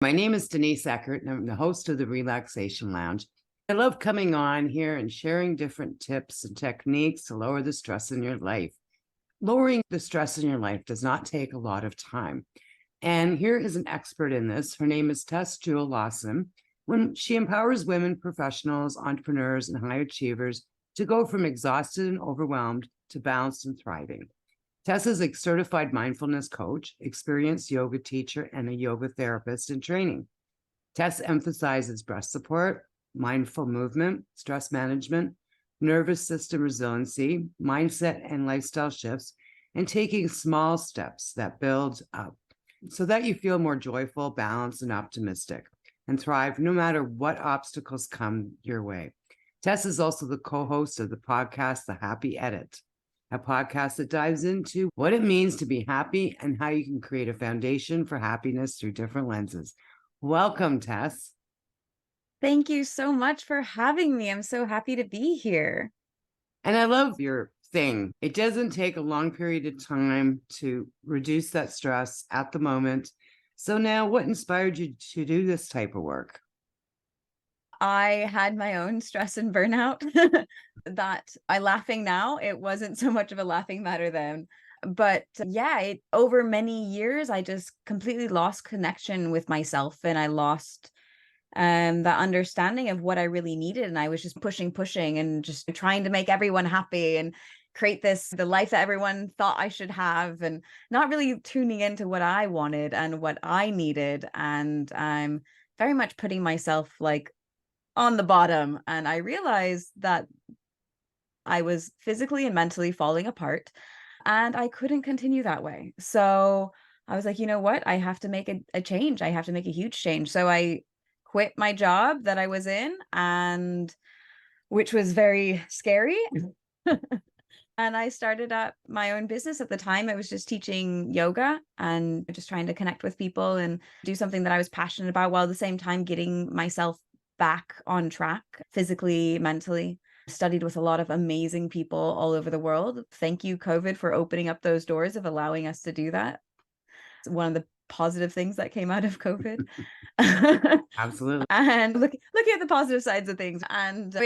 My name is Denise Eckert, and I'm the host of the Relaxation Lounge. I love coming on here and sharing different tips and techniques to lower the stress in your life. Lowering the stress in your life does not take a lot of time. And here is an expert in this. Her name is Tess Jewell-Larsen. When she empowers women, professionals, entrepreneurs, and high achievers to go from exhausted and overwhelmed to balanced and thriving. Tess is a certified mindfulness coach, experienced yoga teacher, and a yoga therapist in training. Tess emphasizes breath support, mindful movement, stress management, nervous system resiliency, mindset and lifestyle shifts, and taking small steps that build up so that you feel more joyful, balanced, and optimistic and thrive no matter what obstacles come your way. Tess is also the co-host of the podcast, The Happy Edit, a podcast that dives into what it means to be happy and how you can create a foundation for happiness through different lenses. Welcome, Tess. Thank you so much for having me. I'm so happy to be here. And I love your thing. It doesn't take a long period of time to reduce that stress at the moment. So now, what inspired you to do this type of work? I had my own stress and burnout that laughing now, it wasn't so much of a laughing matter then. But yeah, over many years, I just completely lost connection with myself and I lost that understanding of what I really needed. And I was just pushing and just trying to make everyone happy and create the life that everyone thought I should have, and not really tuning into what I wanted and what I needed. And I'm very much putting myself on the bottom. And I realized that I was physically and mentally falling apart and I couldn't continue that way. So I was like, you know what? I have to make a change. I have to make a huge change. So I quit my job that I was in, and which was very scary. And I started up my own business. At the time, I was just teaching yoga and just trying to connect with people and do something that I was passionate about, while at the same time getting myself back on track physically, mentally. Studied with a lot of amazing people all over the world. Thank you, COVID, for opening up those doors of allowing us to do that. It's one of the positive things that came out of COVID. Absolutely. And looking at the positive sides of things. And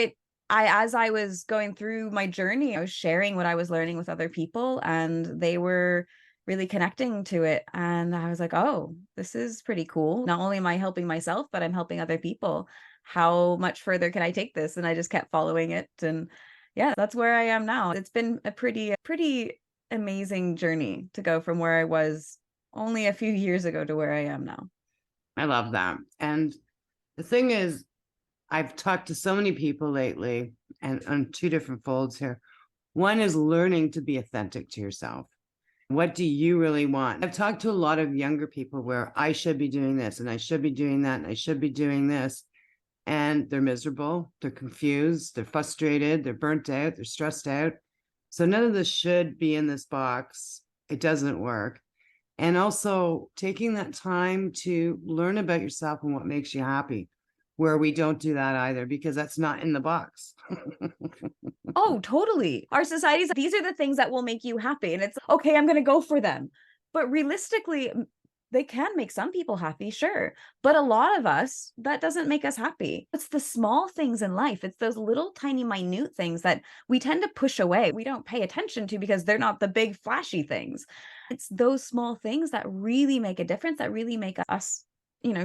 as I was going through my journey, I was sharing what I was learning with other people, and they were really connecting to it. And I was like, oh, this is pretty cool. Not only am I helping myself, but I'm helping other people. How much further can I take this? And I just kept following it. And yeah, that's where I am now. It's been a pretty amazing journey to go from where I was only a few years ago to where I am now. I love that. And the thing is, I've talked to so many people lately, and on two different folds here. One is learning to be authentic to yourself. What do you really want? I've talked to a lot of younger people where I should be doing this and I should be doing that and I should be doing this. And they're miserable, they're confused, they're frustrated, they're burnt out, they're stressed out. So none of this should be in this box. It doesn't work. And also taking that time to learn about yourself and what makes you happy, where we don't do that either, because that's not in the box. Oh, totally. Our societies, these are the things that will make you happy. And it's okay, I'm going to go for them. But realistically, they can make some people happy, sure. But a lot of us, that doesn't make us happy. It's the small things in life. It's those little tiny minute things that we tend to push away. We don't pay attention to because they're not the big flashy things. It's those small things that really make a difference, that really make us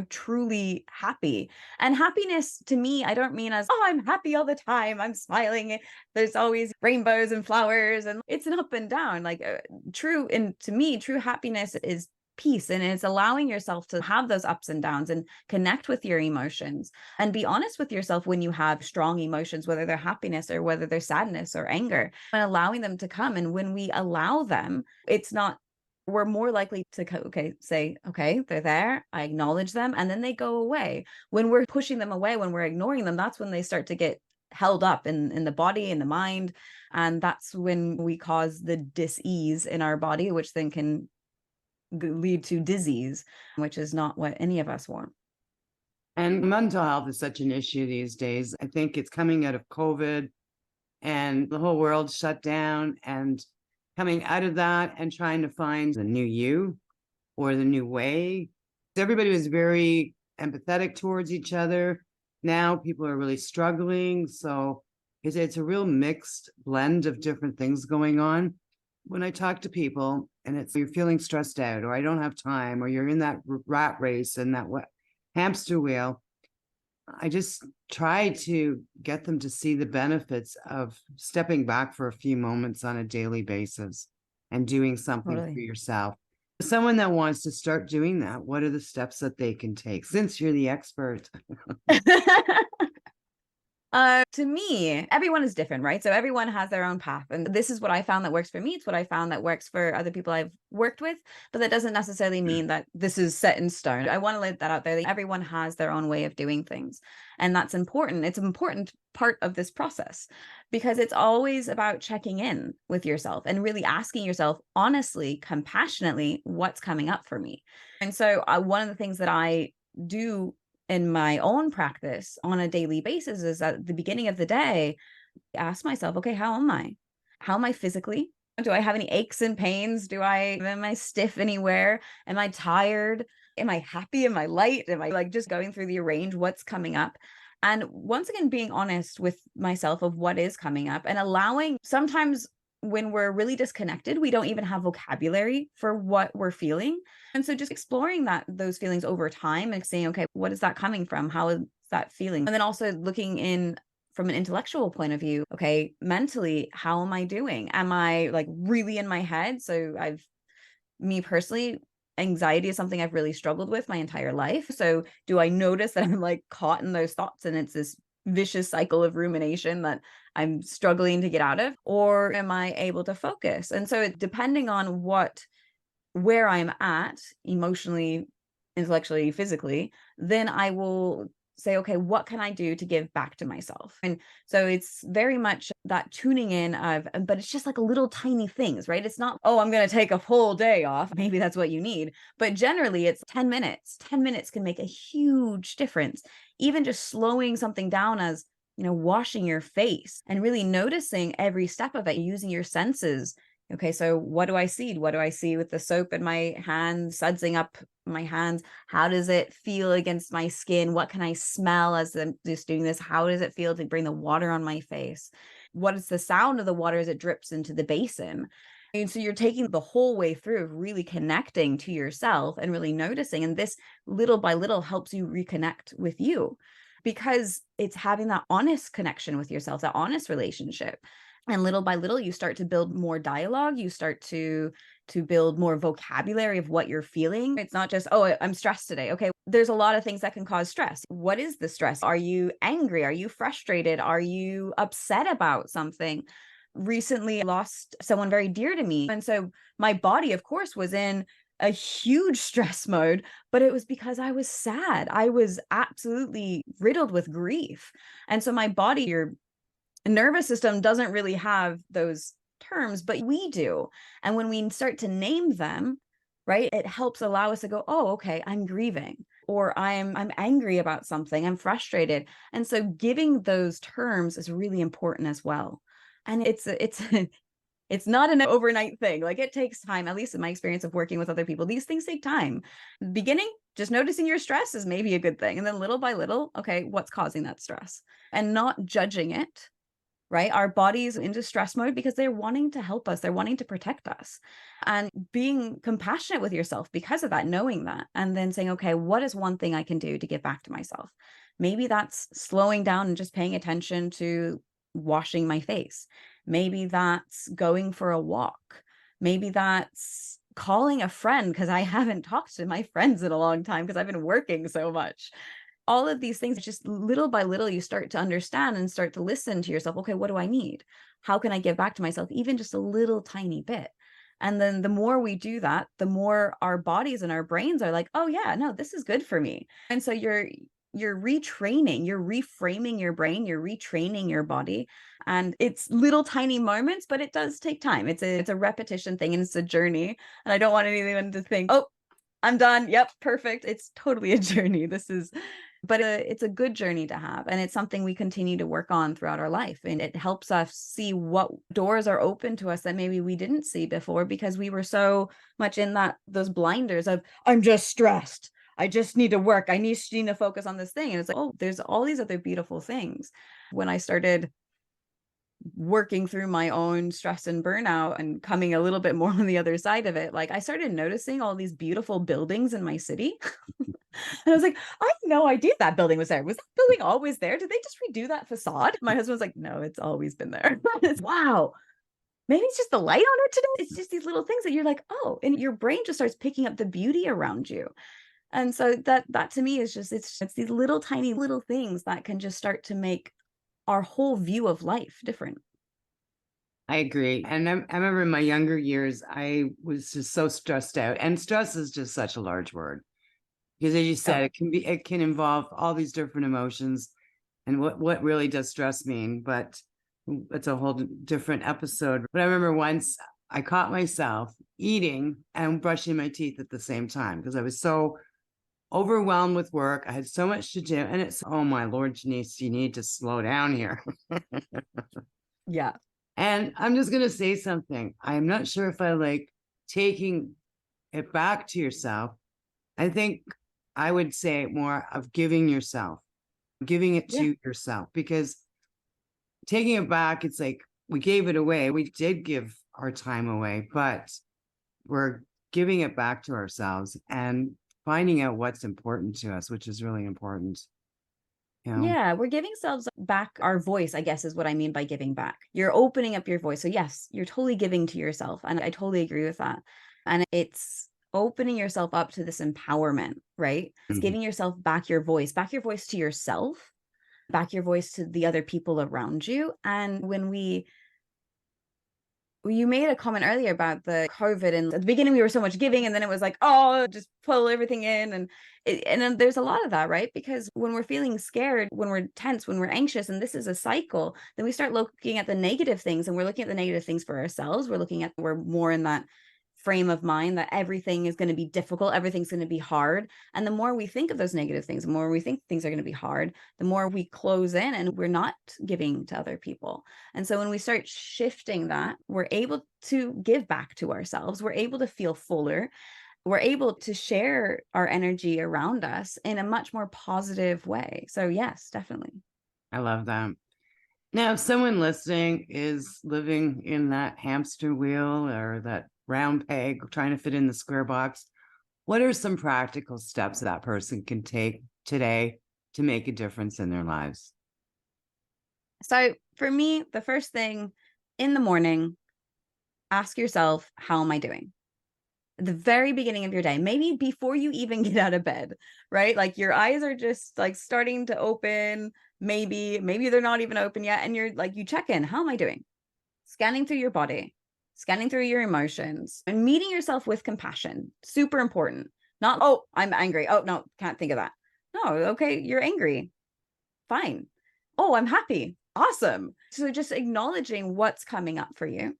truly happy. And happiness to me, I don't mean as, oh, I'm happy all the time, I'm smiling, there's always rainbows and flowers, and it's an up and down. To me, true happiness is peace, and it's allowing yourself to have those ups and downs and connect with your emotions and be honest with yourself when you have strong emotions, whether they're happiness or whether they're sadness or anger, and allowing them to come. And when we allow them, we're more likely to say, okay, they're there, I acknowledge them, and then they go away. When we're pushing them away, when we're ignoring them, that's when they start to get held up in the body, in the mind. And that's when we cause the dis-ease in our body, which then can lead to disease, which is not what any of us want. And mental health is such an issue these days. I think it's coming out of COVID and the whole world shut down, and coming out of that and trying to find the new you or the new way. Everybody was very empathetic towards each other. Now people are really struggling. So it's a real mixed blend of different things going on. When I talk to people and it's you're feeling stressed out, or I don't have time, or you're in that rat race and that hamster wheel, I just try to get them to see the benefits of stepping back for a few moments on a daily basis and doing something for Totally. yourself. Someone that wants to start doing that, what are the steps that they can take? Since you're the expert. To me, everyone is different, right? So everyone has their own path. And this is what I found that works for me. It's what I found that works for other people I've worked with. But that doesn't necessarily mean that this is set in stone. I want to let that out there. That everyone has their own way of doing things. And that's important. It's an important part of this process because it's always about checking in with yourself and really asking yourself honestly, compassionately, what's coming up for me. And so one of the things that I do in my own practice on a daily basis is at the beginning of the day, ask myself, okay, how am I? How am I physically? Do I have any aches and pains? Am I stiff anywhere? Am I tired? Am I happy? Am I light? Am I like just going through the range? What's coming up? And once again, being honest with myself of what is coming up and allowing sometimes when we're really disconnected, we don't even have vocabulary for what we're feeling. And so just exploring those feelings over time and saying, okay, what is that coming from? How is that feeling? And then also looking in from an intellectual point of view, okay, mentally, how am I doing? Am I like really in my head? So me personally, anxiety is something I've really struggled with my entire life. So do I notice that I'm like caught in those thoughts and it's this vicious cycle of rumination that I'm struggling to get out of? Or am I able to focus? And so depending on where I'm at emotionally, intellectually, physically, then I will say, okay, what can I do to give back to myself? And so it's very much that tuning in but it's just like little tiny things, right? It's not, oh, I'm going to take a whole day off. Maybe that's what you need. But generally it's 10 minutes. 10 minutes can make a huge difference. Even just slowing something down as, washing your face and really noticing every step of it, using your senses. Okay, so what do I see? What do I see with the soap in my hands, sudsing up my hands? How does it feel against my skin? What can I smell as I'm just doing this? How does it feel to bring the water on my face? What is the sound of the water as it drips into the basin? And so you're taking the whole way through of really connecting to yourself and really noticing. And this little by little helps you reconnect with you because it's having that honest connection with yourself, that honest relationship. And little by little, you start to build more dialogue. You start to build more vocabulary of what you're feeling. It's not just, oh, I'm stressed today. Okay, there's a lot of things that can cause stress. What is the stress? Are you angry? Are you frustrated? Are you upset about something? Recently, I lost someone very dear to me. And so my body, of course, was in a huge stress mode, but it was because I was sad. I was absolutely riddled with grief. And so my body, your nervous system doesn't really have those terms, but we do. And when we start to name them, right, it helps allow us to go, oh, okay, I'm grieving, or I'm angry about something, I'm frustrated. And so giving those terms is really important as well. And it's not an overnight thing. Like it takes time, at least in my experience of working with other people. These things take time. Beginning, just noticing your stress is maybe a good thing. And then little by little, okay, what's causing that stress? And not judging it, right? Our bodies into stress mode because they're wanting to help us. They're wanting to protect us and being compassionate with yourself because of that, knowing that, and then saying, okay, what is one thing I can do to give back to myself? Maybe that's slowing down and just paying attention to washing my face. Maybe that's going for a walk. Maybe that's calling a friend because I haven't talked to my friends in a long time because I've been working so much. All of these things, just little by little, you start to understand and start to listen to yourself. Okay, what do I need? How can I give back to myself? Even just a little tiny bit. And then the more we do that, the more our bodies and our brains are like, oh yeah, no, this is good for me. And so you're retraining, you're reframing your brain, you're retraining your body. And it's little tiny moments, but it does take time. It's a repetition thing and it's a journey. And I don't want anyone to think, oh, I'm done. Yep, perfect. It's totally a journey. But it's a good journey to have. And it's something we continue to work on throughout our life. And it helps us see what doors are open to us that maybe we didn't see before because we were so much in those blinders of, I'm just stressed. I just need to work. I need to focus on this thing. And it's like, oh, there's all these other beautiful things. When I started working through my own stress and burnout and coming a little bit more on the other side of it, like I started noticing all these beautiful buildings in my city. And I was like, I had no idea that building was there. Was that building always there? Did they just redo that facade? My husband was like, no, it's always been there. It's, wow. Maybe it's just the light on it today. It's just these little things that you're like, oh, and your brain just starts picking up the beauty around you. And so that to me is just, it's these little tiny little things that can just start to make our whole view of life different. I agree. And I remember in my younger years, I was just so stressed out. And stress is just such a large word because, as you said, Oh, it can involve all these different emotions. And what really does stress mean? But it's a whole different episode. But I remember once I caught myself eating and brushing my teeth at the same time because I was so overwhelmed with work. I had so much to do. And it's, oh my Lord, Janice, you need to slow down here. yeah. And I'm just going to say something. I'm not sure if I like taking it back to yourself. I think I would say more of giving giving it Yeah. to yourself, because taking it back, it's like we gave it away. We did give our time away, but we're giving it back to ourselves and finding out what's important to us, which is really important. You know, Yeah, we're giving ourselves back our voice, I guess is what I mean by giving back. You're opening up your voice. So yes, you're totally giving to yourself. And I totally agree with that. And it's opening yourself up to this empowerment, right? It's Mhm. giving yourself back your voice to yourself, back your voice to the other people around you. And when you made a comment earlier about the COVID, and at the beginning we were so much giving, and then it was like, oh, just pull everything in, and then there's a lot of that, right? Because when we're feeling scared, when we're tense, when we're anxious, and this is a cycle, then we start looking at the negative things, and we're looking at the negative things for ourselves. We're more in that frame of mind that everything is going to be difficult, everything's going to be hard. And the more we think of those negative things, the more we think things are going to be hard, the more we close in and we're not giving to other people. And so when we start shifting that, we're able to give back to ourselves, we're able to feel fuller, we're able to share our energy around us in a much more positive way. So yes, definitely. I love that. Now, if someone listening is living in that hamster wheel or that round peg trying to fit in the square box, what are some practical steps that person can take today to make a difference in their lives? So for me, the first thing in the morning, ask yourself, how am I doing? At the very beginning of your day, maybe before you even get out of bed, right? Like your eyes are just like starting to open. Maybe they're not even open yet. And you're like, you check in, how am I doing? Scanning through your body, scanning through your emotions, and meeting yourself with compassion. Super important. Not, oh, I'm angry. Oh, no, can't think of that. No, okay, you're angry. Fine. Oh, I'm happy. Awesome. So just acknowledging what's coming up for you.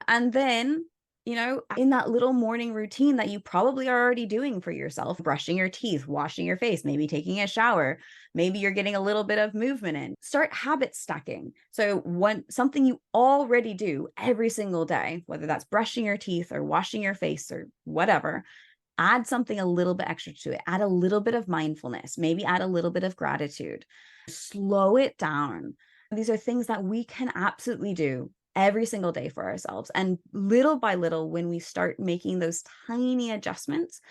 And then, in that little morning routine that you probably are already doing for yourself, brushing your teeth, washing your face, maybe taking a shower, maybe you're getting a little bit of movement in. Start habit stacking. So something you already do every single day, whether that's brushing your teeth or washing your face or whatever, add something a little bit extra to it. Add a little bit of mindfulness, maybe add a little bit of gratitude. Slow it down. These are things that we can absolutely do every single day for ourselves. And little by little, when we start making those tiny adjustments,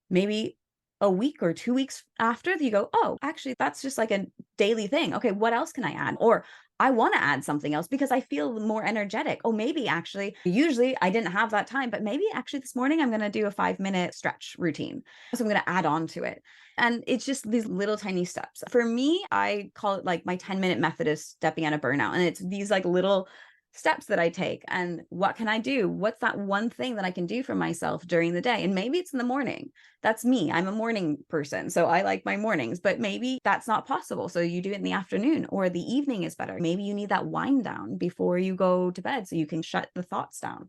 maybe a week or 2 weeks after, you go, oh, actually, that's just like a daily thing. Okay, what else can I add? Or I want to add something else because I feel more energetic. Oh, maybe actually, usually I didn't have that time, but maybe actually this morning I'm going to do a 5-minute stretch routine. So I'm going to add on to it. And it's just these little tiny steps. For me, I call it like my 10-minute method is stepping out of burnout. And it's these like little steps that I take. And what can I do? What's that one thing that I can do for myself during the day? And maybe it's in the morning. That's me. I'm a morning person. So I like my mornings, but maybe that's not possible. So you do it in the afternoon or the evening is better. Maybe you need that wind down before you go to bed so you can shut the thoughts down.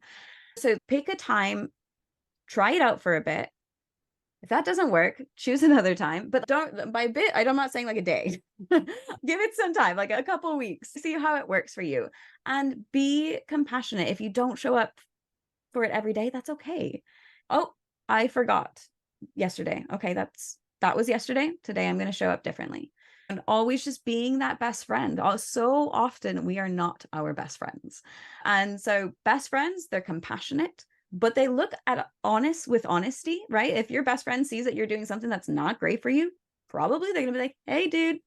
So pick a time, try it out for a bit. If that doesn't work, choose another time, but don't by a bit. I'm not saying like a day. Give it some time, like a couple of weeks, see how it works for you, and be compassionate. If you don't show up for it every day, that's okay. Oh, I forgot yesterday. Okay, that's that was yesterday. Today, I'm going to show up differently. And always just being that best friend. So often we are not our best friends. And so best friends, they're compassionate, but they look at with honesty, right? If your best friend sees that you're doing something that's not great for you, probably they're going to be like, hey, dude,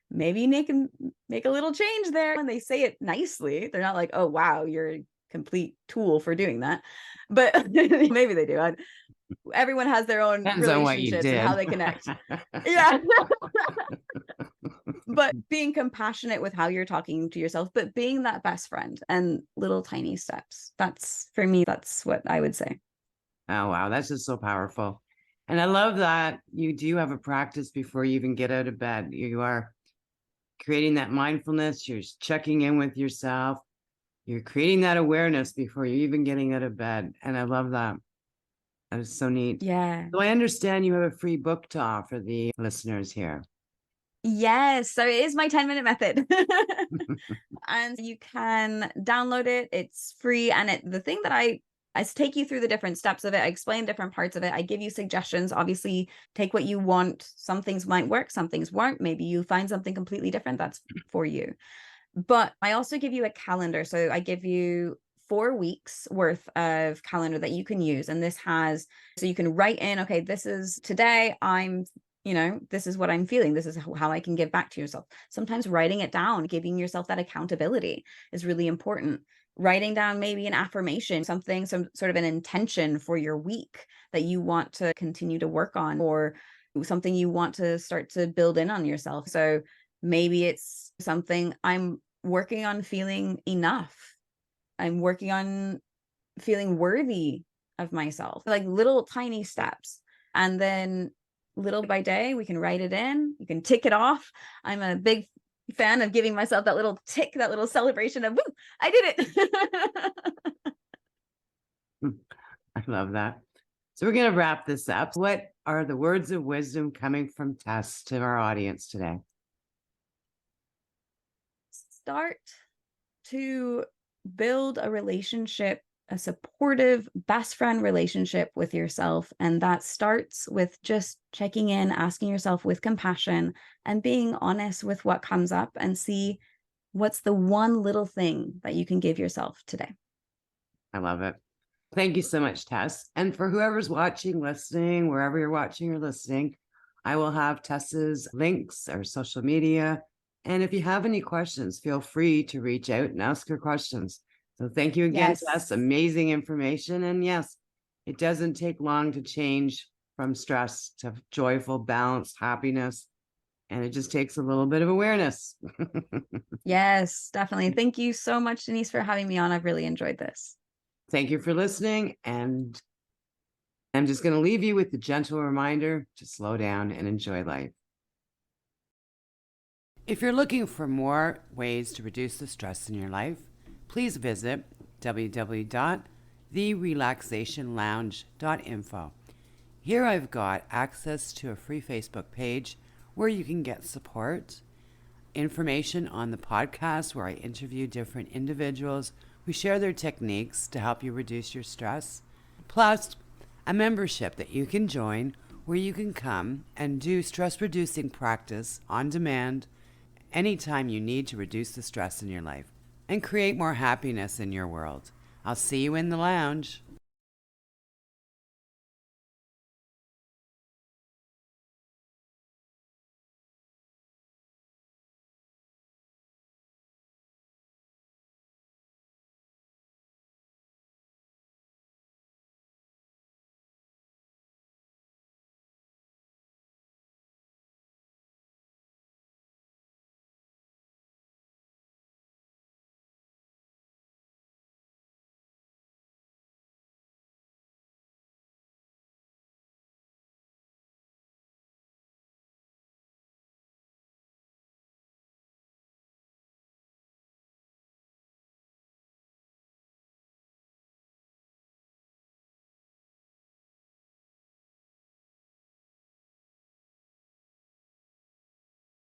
maybe make a little change there. And they say it nicely. They're not like, oh, wow, you're a complete tool for doing that. But maybe they do. Everyone has their own Depends on what you relationships and how did. they connect. Yeah. But being compassionate with how you're talking to yourself, but being that best friend and little tiny steps. That's for me, that's what I would say. Oh, wow. That's just so powerful. And I love that you do have a practice before you even get out of bed. You are creating that mindfulness. You're checking in with yourself. You're creating that awareness before you're even getting out of bed. And I love that. That is so neat. Yeah. So I understand you have a free book to offer the listeners here. Yes. So it is my 10-minute method. And you can download it. It's free. And the thing that I take you through the different steps of it. I explain different parts of it. I give you suggestions. Obviously, take what you want. Some things might work, some things won't. Maybe you find something completely different. That's for you. But I also give you a calendar. So I give you 4 weeks worth of calendar that you can use. And so you can write in, okay, this is today. This is what I'm feeling. This is how I can give back to yourself. Sometimes writing it down, giving yourself that accountability is really important. Writing down maybe an affirmation, some sort of an intention for your week that you want to continue to work on, or something you want to start to build in on yourself. So maybe it's something, I'm working on feeling enough. I'm working on feeling worthy of myself, like little tiny steps. And then little by day, we can write it in, you can tick it off. I'm a big fan of giving myself that little tick, that little celebration of, woo, I did it. I love that. So we're going to wrap this up. What are the words of wisdom coming from Tess to our audience today? Start to build a relationship, a supportive best friend relationship with yourself. And that starts with just checking in, asking yourself with compassion, and being honest with what comes up, and see what's the one little thing that you can give yourself today. I love it. Thank you so much, Tess. And for whoever's watching, listening, wherever you're watching or listening, I will have Tess's links or social media. And if you have any questions, feel free to reach out and ask her questions. So thank you again, Yes. Tess. Amazing information. And yes, it doesn't take long to change from stress to joyful, balanced happiness. And it just takes a little bit of awareness. Yes, definitely. Thank you so much, Denise, for having me on. I've really enjoyed this. Thank you for listening. And I'm just going to leave you with the gentle reminder to slow down and enjoy life. If you're looking for more ways to reduce the stress in your life, please visit www.therelaxationlounge.info. Here I've got access to a free Facebook page where you can get support, information on the podcast where I interview different individuals who share their techniques to help you reduce your stress, plus a membership that you can join where you can come and do stress-reducing practice on demand anytime you need to reduce the stress in your life and create more happiness in your world. I'll see you in the lounge.